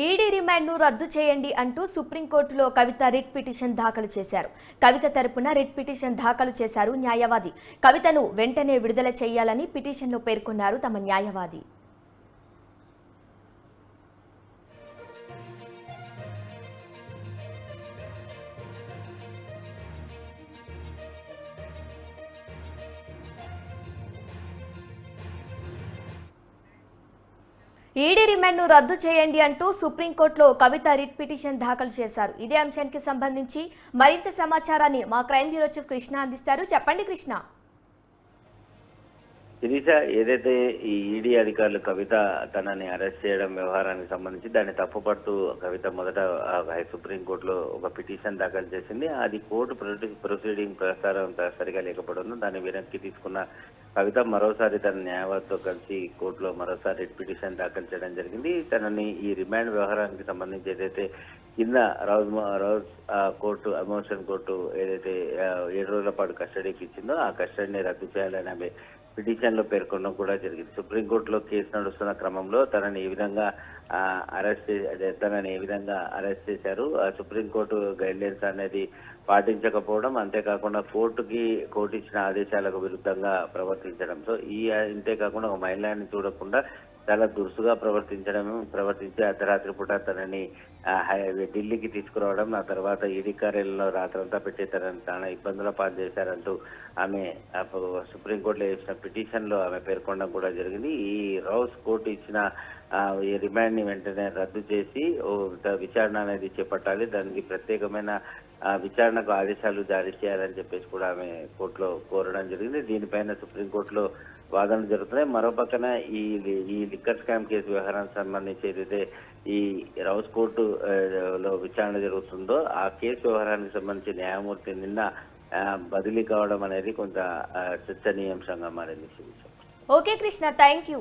ED రిమాండ్ను రద్దు చేయండి అంటూ సుప్రీంకోర్టులో కవిత రిట్ పిటిషన్ దాఖలు చేశారు. కవిత తరపున రిట్ పిటిషన్ దాఖలు చేశారు న్యాయవాది. కవితను వెంటనే విడుదల చేయాలని పిటిషన్లో పేర్కొన్నారు తమ న్యాయవాది. ఈడీ రిమాండ్ను రద్దు చేయండి అంటూ సుప్రీంకోర్టులో కవిత రిట్ పిటిషన్ దాఖలు చేశారు. ఇదే అంశానికి సంబంధించి మరింత సమాచారాన్ని మా క్రైమ్ బ్యూరో చీఫ్ కృష్ణ అందిస్తారు. చెప్పండి కృష్ణ. శిరీష, ఏదైతే ఈ ఈడీ అధికారులు కవిత తనని అరెస్ట్ చేయడం వ్యవహారానికి సంబంధించి దాన్ని తప్పుపడుతూ కవిత మొదట సుప్రీంకోర్టులో ఒక పిటిషన్ దాఖలు చేసింది. అది కోర్టు ప్రొసీడింగ్ ప్రసారం సరిగా లేకపోవడంతో దాన్ని వెనక్కి తీసుకున్న కవిత మరోసారి తన న్యాయవాదితో కలిసి కోర్టులో మరోసారి పిటిషన్ దాఖలు చేయడం జరిగింది. తనని ఈ రిమాండ్ వ్యవహారానికి సంబంధించి ఏదైతే కింద రౌజ్ కోర్టు ఎమోషన్ కోర్టు ఏదైతే 7 రోజుల పాటు కస్టడీకి ఇచ్చిందో ఆ కస్టడీని రద్దు చేయాలని ఆమె పిటిషన్ లో పేర్కొనడం కూడా జరిగింది. సుప్రీంకోర్టులో కేసు నడుస్తున్న క్రమంలో తనని ఏ విధంగా అరెస్ట్ చేశారు, సుప్రీంకోర్టు గైడ్ లైన్స్ అనేది పాటించకపోవడం, అంతేకాకుండా కోర్టు ఇచ్చిన ఆదేశాలకు విరుద్ధంగా ప్రవర్తించడం. సో ఇంతేకాకుండా ఒక మహిళని చూడకుండా చాలా దురుసుగా ప్రవర్తించి అర్ధరాత్రి పూట తనని ఢిల్లీకి తీసుకురావడం, ఆ తర్వాత ఈడీ కార్యాలయంలో రాత్రంతా పెట్టి తనని చాలా ఇబ్బందుల పాలు చేశారంటూ ఆమె సుప్రీంకోర్టులో ఇచ్చిన పిటిషన్ లో ఆమె పేర్కొనడం కూడా జరిగింది. ఈ రౌస్ కోర్టు ఇచ్చిన ఈ రిమాండ్ ని వెంటనే రద్దు చేసి విచారణ అనేది చేపట్టాలి, దానికి ప్రత్యేకమైన విచారణకు ఆదేశాలు జారీ చేయాలని చెప్పేసి కూడా ఆమె కోర్టులో కోరడం జరిగింది. దీనిపైన సుప్రీంకోర్టులో వాదనలు జరుగుతున్నాయి. మరో పక్కన ఈ లిక్కర్ స్కామ్ కేసు వ్యవహారానికి సంబంధించి ఏదైతే ఈ రౌస్ కోర్టు లో విచారణ జరుగుతుందో ఆ కేసు వ్యవహారానికి సంబంధించి న్యాయమూర్తి నిన్న బదిలీ కావడం అనేది కొంత చర్చనీయాంశంగా మారింది. Okay Krishna, thank you.